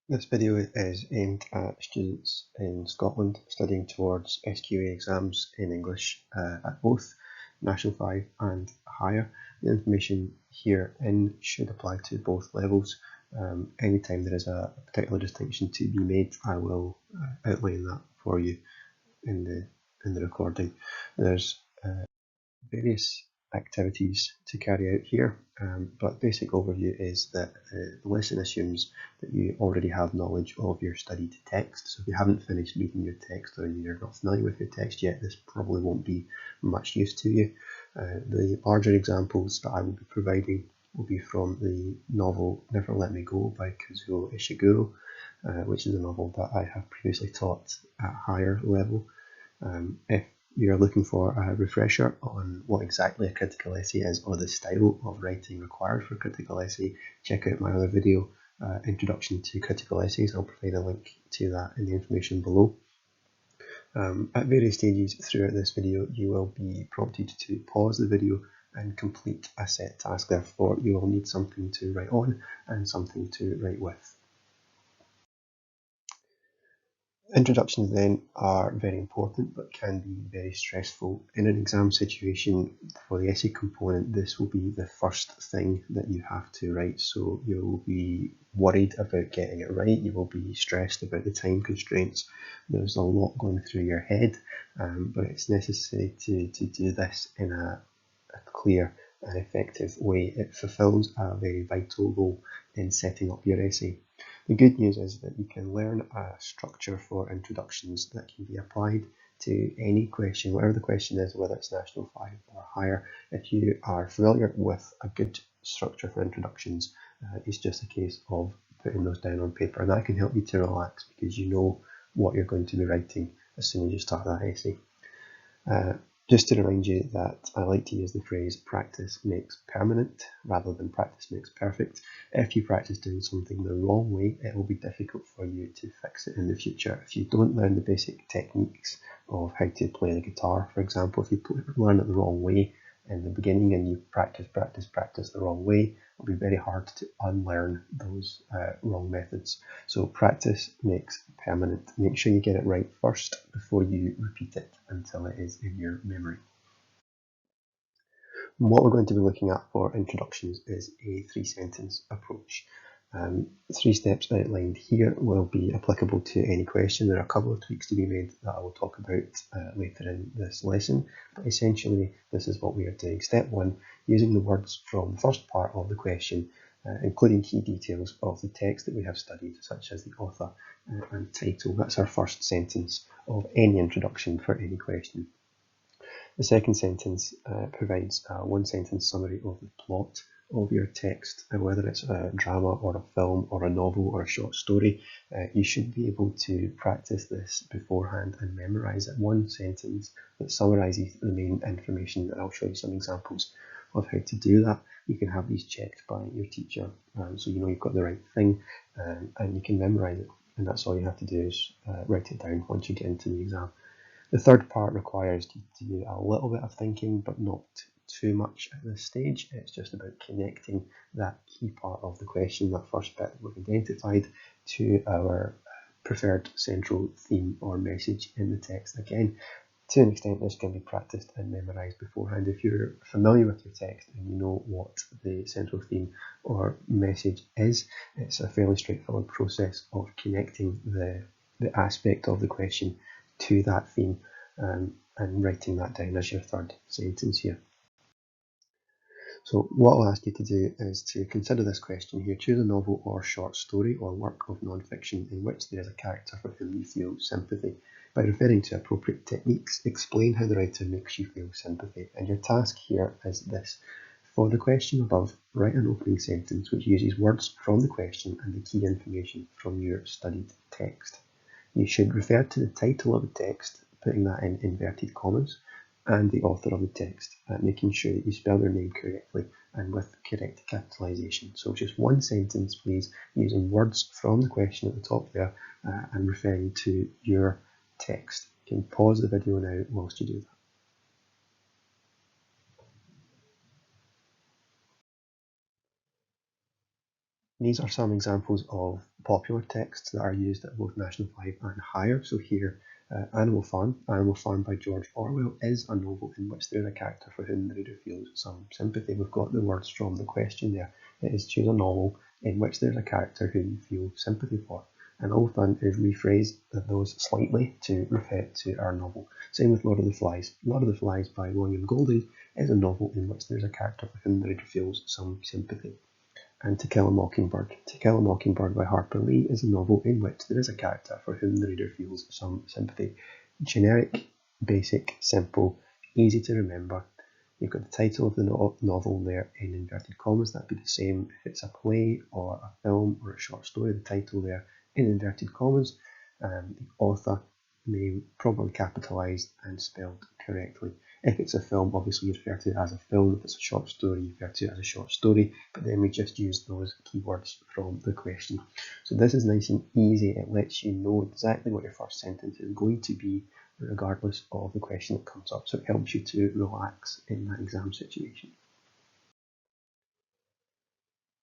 This video is aimed at students in Scotland studying towards SQA exams in English at both National 5 and higher. The information herein should apply to both levels. Anytime there is a particular distinction to be made, I will outline that for you in the recording. There's various activities to carry out here, but basic overview is that the lesson assumes that you already have knowledge of your studied text. So if you haven't finished reading your text or you're not familiar with your text yet, this probably won't be much use to you. The larger examples that I will be providing will be from the novel Never Let Me Go by Kazuo Ishiguro, which is a novel that I have previously taught at higher level. If you're looking for a refresher on what exactly a critical essay is or the style of writing required for a critical essay, check out my other video, Introduction to Critical Essays. I'll provide a link to that in the information below. At various stages throughout this video, you will be prompted to pause the video and complete a set task. Therefore, you will need something to write on and something to write with. Introductions then are very important but can be very stressful. In an exam situation for the essay component, this will be the first thing that you have to write, so you'll be worried about getting it right, you will be stressed about the time constraints. There's a lot going through your head, but it's necessary to do this in a clear and effective way. It fulfills a very vital role in setting up your essay. The good news is that you can learn a structure for introductions that can be applied to any question, whatever the question is, whether it's National 5 or higher. If you are familiar with a good structure for introductions, it's just a case of putting those down on paper, and that can help you to relax because you know what you're going to be writing as soon as you start that essay. Just to remind you that I like to use the phrase practice makes permanent rather than practice makes perfect. If you practice doing something the wrong way, it will be difficult for you to fix it in the future. If you don't learn the basic techniques of how to play the guitar, for example, if you learn it the wrong way in the beginning and you practice the wrong way, it'll be very hard to unlearn those wrong methods. So practice makes permanent. Make sure you get it right first before you repeat it until it is in your memory. What we're going to be looking at for introductions is a three-sentence approach. 3 steps outlined here will be applicable to any question. There are a couple of tweaks to be made that I will talk about later in this lesson, but essentially this is what we are doing. Step 1, using the words from the first part of the question, including key details of the text that we have studied, such as the author and title. That's our first sentence of any introduction for any question. The second sentence provides a one-sentence summary of the plot of your text, whether it's a drama or a film or a novel or a short story. You should be able to practice this beforehand and memorize it. One sentence that summarizes the main information, and I'll show you some examples of how to do that. You can have these checked by your teacher, so you know you've got the right thing, and you can memorize it, and that's all you have to do is write it down once you get into the exam. The third part requires you to do a little bit of thinking, but not too much at this stage. It's just about connecting that key part of the question, that first bit that we've identified, to our preferred central theme or message in the text. Again, to an extent, this can be practiced and memorised beforehand. If you're familiar with your text and you know what the central theme or message is, it's a fairly straightforward process of connecting the aspect of the question to that theme and writing that down as your third sentence here. So what I'll ask you to do is to consider this question here. Choose a novel or short story or work of non-fiction in which there is a character for whom you feel sympathy. By referring to appropriate techniques, explain how the writer makes you feel sympathy. And your task here is this. For the question above, write an opening sentence which uses words from the question and the key information from your studied text. You should refer to the title of the text, putting that in inverted commas, and the author of the text, making sure that you spell their name correctly and with correct capitalisation. So just one sentence, please, using words from the question at the top there and referring to your text. You can pause the video now whilst you do that. These are some examples of popular texts that are used at both National 5 and higher. So here, Animal Farm by George Orwell is a novel in which there is a character for whom the reader feels some sympathy. We've got the words from the question there. It is choose a novel in which there's a character who you feel sympathy for. And all we've done is rephrase those slightly to refer to our novel. Same with Lord of the Flies. Lord of the Flies by William Golding is a novel in which there's a character for whom the reader feels some sympathy. And To Kill a Mockingbird. To Kill a Mockingbird by Harper Lee is a novel in which there is a character for whom the reader feels some sympathy. Generic, basic, simple, easy to remember. You've got the title of the novel there in inverted commas. That'd be the same if it's a play or a film or a short story. The title there in inverted commas. The author name properly capitalised and spelled correctly. If it's a film, obviously you refer to it as a film. If it's a short story, you refer to it as a short story. But then we just use those keywords from the question. So this is nice and easy. It lets you know exactly what your first sentence is going to be, regardless of the question that comes up. So it helps you to relax in that exam situation.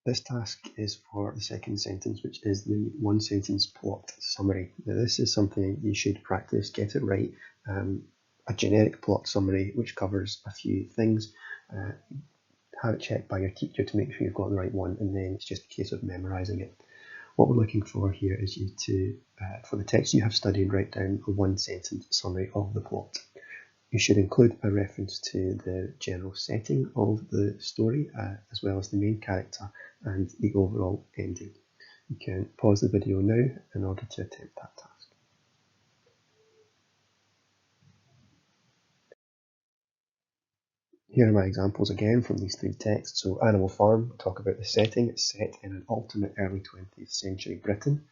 This task is for the second sentence, which is the one sentence plot summary. Now, this is something you should practice, get it right. A generic plot summary which covers a few things. Have it checked by your teacher to make sure you've got the right one, and then it's just a case of memorising it. What we're looking for here is you to, for the text you have studied, write down a one sentence summary of the plot. You should include a reference to the general setting of the story, as well as the main character and the overall ending. You can pause the video now in order to attempt that task. Here are my examples again from these three texts. So Animal Farm, talk about the setting. It's set in an alternate early 20th century Britain.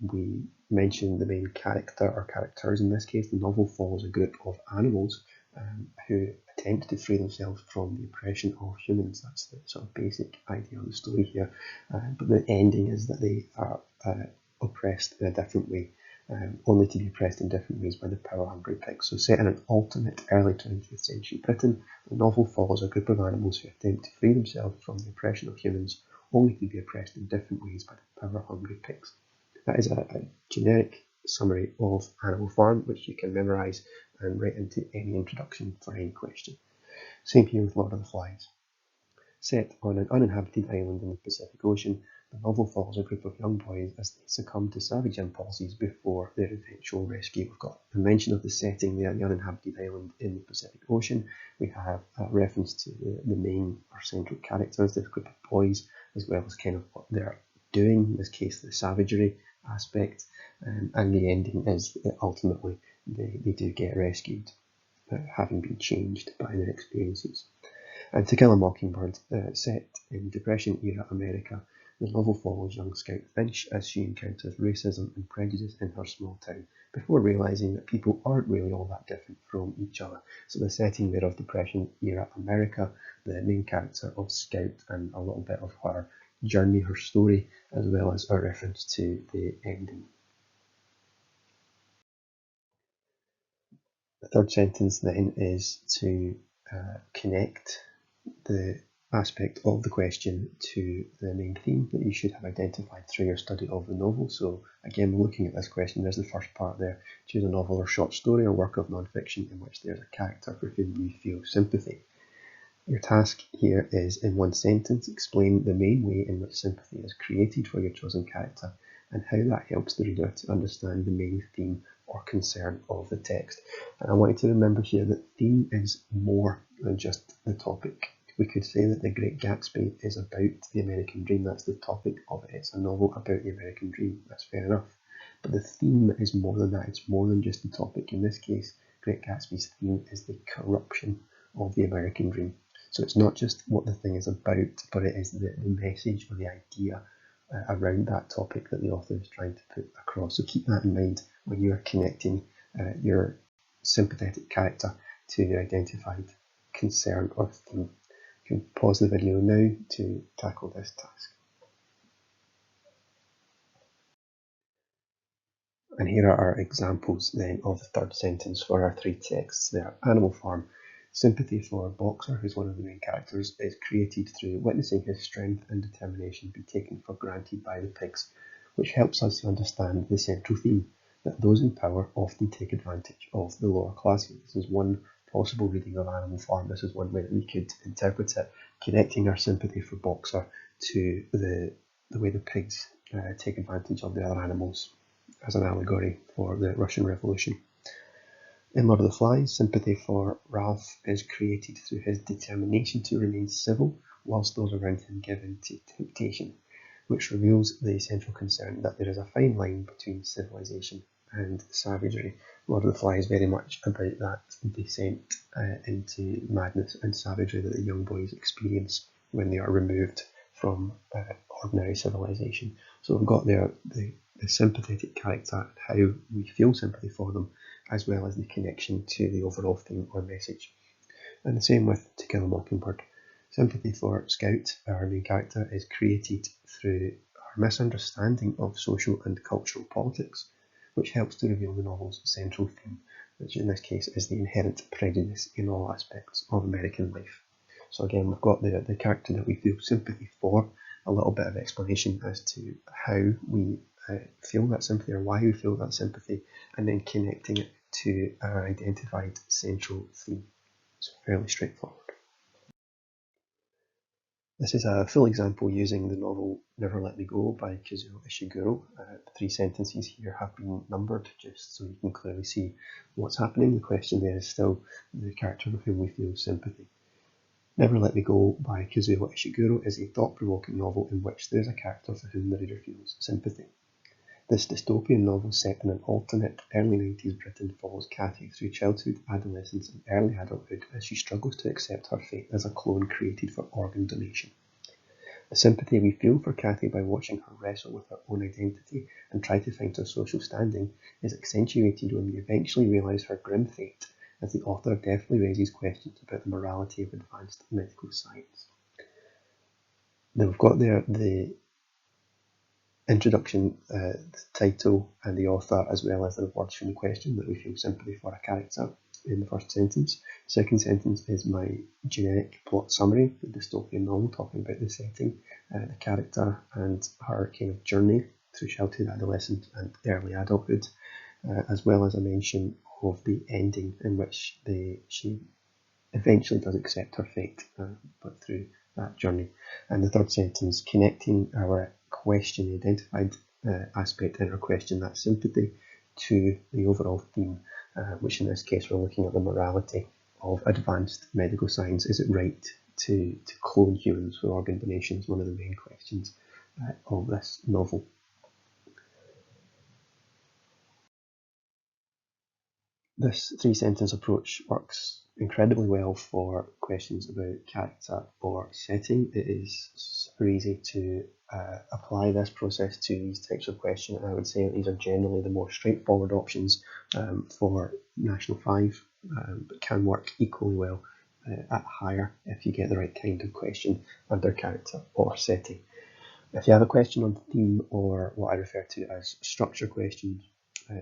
We mention the main character or characters. In this case, the novel follows a group of animals who attempt to free themselves from the oppression of humans. That's the sort of basic idea of the story here. But the ending is that they are oppressed in a different way. Only to be oppressed in different ways by the power-hungry pigs. So set in an alternate early 20th century Britain, the novel follows a group of animals who attempt to free themselves from the oppression of humans, only to be oppressed in different ways by the power-hungry pigs. That is a generic summary of Animal Farm, which you can memorise and write into any introduction for any question. Same here with Lord of the Flies. Set on an uninhabited island in the Pacific Ocean, the novel follows a group of young boys as they succumb to savage impulses before their eventual rescue. We've got a mention of the setting there, the uninhabited island in the Pacific Ocean. We have a reference to the main or central characters, this group of boys, as well as kind of what they're doing, in this case the savagery aspect, and the ending is that ultimately they do get rescued, having been changed by their experiences. And To Kill a Mockingbird, set in Depression-era America, the novel follows young Scout Finch as she encounters racism and prejudice in her small town, before realising that people aren't really all that different from each other. So the setting there of Depression-era America, the main character of Scout, and a little bit of her journey, her story, as well as a reference to the ending. The third sentence then is to connect the aspect of the question to the main theme that you should have identified through your study of the novel. So again, we're looking at this question. There's the first part there. Choose a novel or short story or work of non-fiction in which there's a character for whom you feel sympathy. Your task here is, in one sentence, explain the main way in which sympathy is created for your chosen character and how that helps the reader to understand the main theme or concern of the text. And I want you to remember here that theme is more than just the topic. We could say that The Great Gatsby is about the American dream. That's the topic of it. It's a novel about the American dream. That's fair enough. But the theme is more than that. It's more than just the topic. In this case, Great Gatsby's theme is the corruption of the American dream. So it's not just what the thing is about, but it is the message or the idea around that topic that the author is trying to put across. So keep that in mind when you are connecting your sympathetic character to the identified concern or theme. You can pause the video now to tackle this task. And here are our examples then of the third sentence for our three texts there. Animal Farm. Sympathy for Boxer, who's one of the main characters, is created through witnessing his strength and determination be taken for granted by the pigs, which helps us to understand the central theme, that those in power often take advantage of the lower classes. This is one possible reading of Animal Farm. This is one way that we could interpret it, connecting our sympathy for Boxer to the way the pigs take advantage of the other animals as an allegory for the Russian Revolution. In Lord of the Flies, sympathy for Ralph is created through his determination to remain civil whilst those around him give in to temptation, which reveals the central concern that there is a fine line between civilization and savagery. Lord of the Flies is very much about that descent into madness and savagery that the young boys experience when they are removed from ordinary civilization. So we've got there the sympathetic character and how we feel sympathy for them, as well as the connection to the overall theme or message. And the same with To Kill a Mockingbird. Sympathy for Scout, our main character, is created through our misunderstanding of social and cultural politics, which helps to reveal the novel's central theme, which in this case is the inherent prejudice in all aspects of American life. So again, we've got the character that we feel sympathy for, a little bit of explanation as to how we feel that sympathy or why we feel that sympathy, and then connecting it to our identified central theme. So fairly straightforward. This is a full example using the novel Never Let Me Go by Kazuo Ishiguro. The 3 sentences here have been numbered just so you can clearly see what's happening. The question there is still the character with whom we feel sympathy. Never Let Me Go by Kazuo Ishiguro is a thought-provoking novel in which there is a character for whom the reader feels sympathy. This dystopian novel set in an alternate early 90s Britain follows Cathy through childhood, adolescence and early adulthood as she struggles to accept her fate as a clone created for organ donation. The sympathy we feel for Cathy by watching her wrestle with her own identity and try to find her social standing is accentuated when we eventually realise her grim fate, as the author deftly raises questions about the morality of advanced medical science. Then we've got there the introduction, the title and the author, as well as the words from the question that we feel sympathy for a character in the first sentence. The second sentence is my generic plot summary, the dystopian novel, talking about the setting, the character and her kind of journey through childhood, adolescence and early adulthood, as well as a mention of the ending in which she eventually does accept her fate, but through that journey. And the third sentence, connecting our question, the identified aspect in our question, that sympathy, to the overall theme, which in this case we're looking at the morality of advanced medical science. Is it right to clone humans for organ donation? Is one of the main questions of this novel. This 3-sentence approach works incredibly well for questions about character or setting. It is super easy to apply this process to these types of questions, and I would say that these are generally the more straightforward options for National 5, but can work equally well at higher if you get the right kind of question under character or setting. If you have a question on theme or what I refer to as structure questions,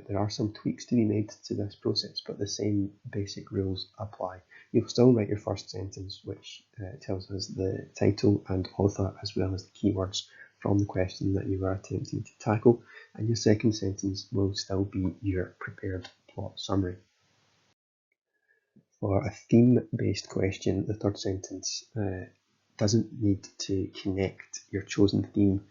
there are some tweaks to be made to this process, but the same basic rules apply. You'll still write your first sentence, which tells us the title and author, as well as the keywords from the question that you are attempting to tackle, and your second sentence will still be your prepared plot summary. For a theme-based question, the third sentence doesn't need to connect your chosen theme,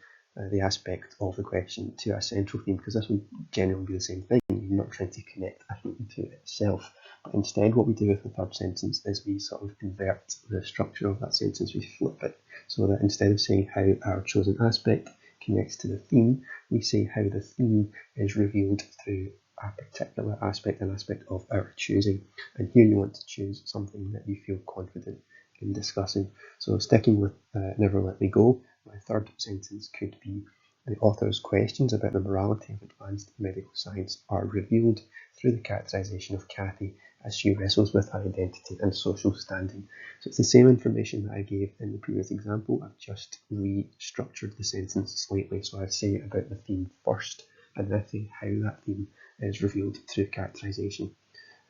the aspect of the question, to a central theme, because this will generally be the same thing. You're not trying to connect a theme to itself. But instead, what we do with the third sentence is we sort of invert the structure of that sentence. We flip it so that instead of saying how our chosen aspect connects to the theme, we say how the theme is revealed through a particular aspect, an aspect of our choosing. And here you want to choose something that you feel confident in discussing. So sticking with Never Let Me Go, my third sentence could be: the author's questions about the morality of advanced medical science are revealed through the characterization of Cathy as she wrestles with her identity and social standing. So it's the same information that I gave in the previous example. I've just restructured the sentence slightly. So I'd say about the theme first, and then say how that theme is revealed through characterization.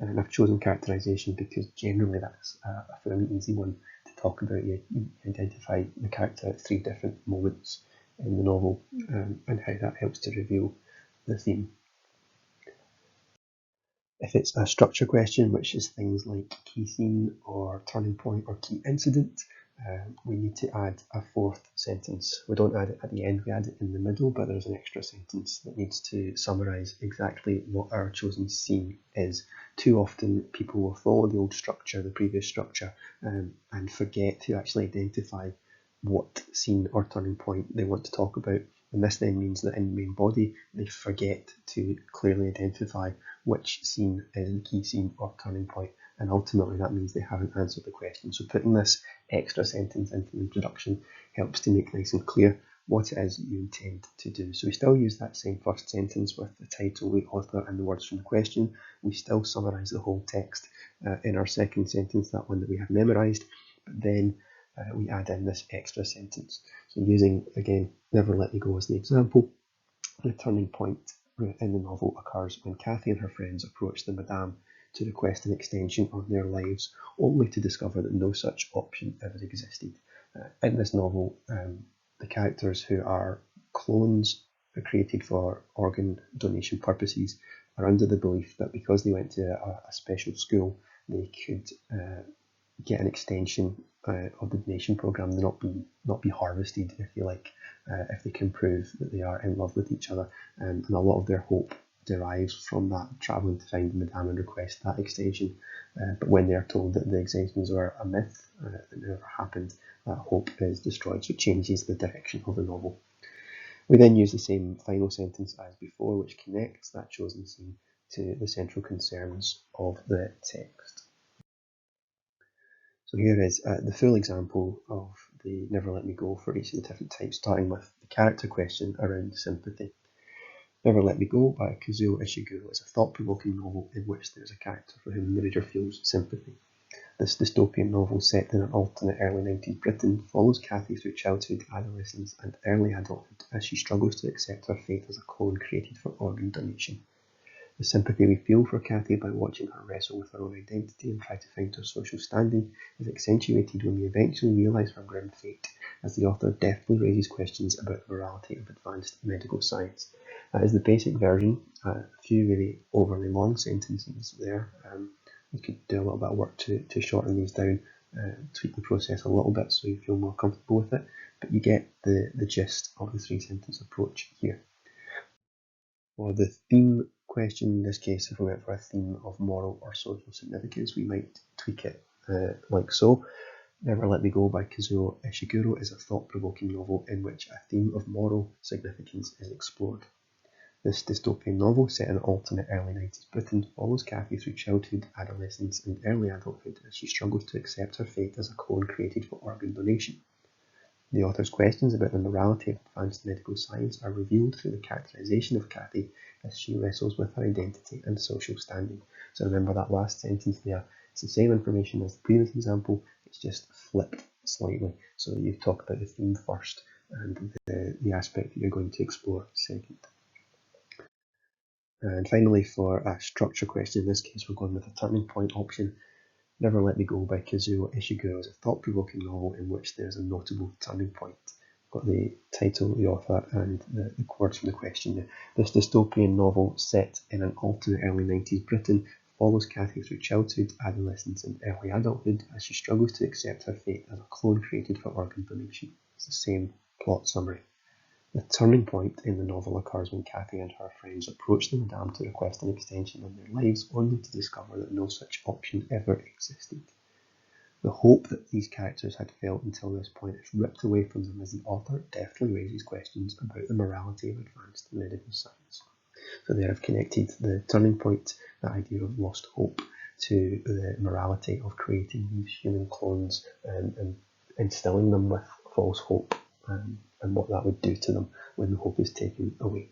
And I've chosen characterisation because generally that's a fairly easy one to talk about. You identify the character at 3 different moments in the novel, and how that helps to reveal the theme. If it's a structure question, which is things like key scene or turning point or key incident, we need to add a 4th sentence. We don't add it at the end, we add it in the middle, but there's an extra sentence that needs to summarise exactly what our chosen scene is. Too often people will follow the old structure, the previous structure, and forget to actually identify what scene or turning point they want to talk about. And this then means that in the main body, they forget to clearly identify which scene is the key scene or turning point, and ultimately that means they haven't answered the question. So putting this extra sentence into the introduction helps to make nice and clear what it is you intend to do. So we still use that same first sentence with the title, the author, and the words from the question. We still summarise the whole text in our second sentence, that one that we have memorised, but then we add in this extra sentence. So using, again, Never Let Me Go as the example, the turning point in the novel occurs when Cathy and her friends approach the Madame to request an extension on their lives, only to discover that no such option ever existed. In this novel, the characters who are clones created for organ donation purposes are under the belief that because they went to a special school, they could get an extension of the donation program, not be harvested, if you like, if they can prove that they are in love with each other, and a lot of their hope derives from that, travelling to find the Madame and request that extension. But when they're told that the extensions were a myth, that never happened, that hope is destroyed, so it changes the direction of the novel. We then use the same final sentence as before, which connects that chosen scene to the central concerns of the text. So here is the full example of the Never Let Me Go for each of the different types, starting with the character question around sympathy. Never Let Me Go by Kazuo Ishiguro is a thought-provoking novel in which there is a character for whom the reader feels sympathy. This dystopian novel, set in an alternate early 90s Britain, follows Cathy through childhood, adolescence and early adulthood as she struggles to accept her fate as a clone created for organ donation. The sympathy we feel for Cathy by watching her wrestle with her own identity and try to find her social standing is accentuated when we eventually realise her grim fate, as the author deftly raises questions about the morality of advanced medical science. That is the basic version. A few really overly long sentences there. We could do a little bit of work to shorten these down, tweak the process a little bit so you feel more comfortable with it, but you get the gist of the 3-sentence approach here. For the theme question, in this case, if we went for a theme of moral or social significance, we might tweak it like so. Never Let Me Go by Kazuo Ishiguro is a thought-provoking novel in which a theme of moral significance is explored. This dystopian novel, set in alternate early 90s Britain, follows Cathy through childhood, adolescence and early adulthood as she struggles to accept her fate as a clone created for organ donation. The author's questions about the morality of advanced medical science are revealed through the characterisation of Cathy as she wrestles with her identity and social standing. So remember that last sentence there, it's the same information as the previous example, it's just flipped slightly. So you talk about the theme first and the aspect that you're going to explore second. And finally, for a structure question, in this case we're going with a turning point option. Never Let Me Go by Kazuo Ishiguro is a thought-provoking novel in which there is a notable turning point. Got the title, the author, and the words from the question. This dystopian novel, set in an alternate early 90s Britain, follows Cathy through childhood, adolescence, and early adulthood as she struggles to accept her fate as a clone created for organ donation. It's the same plot summary. The turning point in the novel occurs when Cathy and her friends approach the Madame to request an extension on their lives, only to discover that no such option ever existed. The hope that these characters had felt until this point is ripped away from them as the author deftly raises questions about the morality of advanced medical science. So they have connected the turning point, the idea of lost hope, to the morality of creating these human clones and instilling them with false hope, and what that would do to them when the hope is taken away.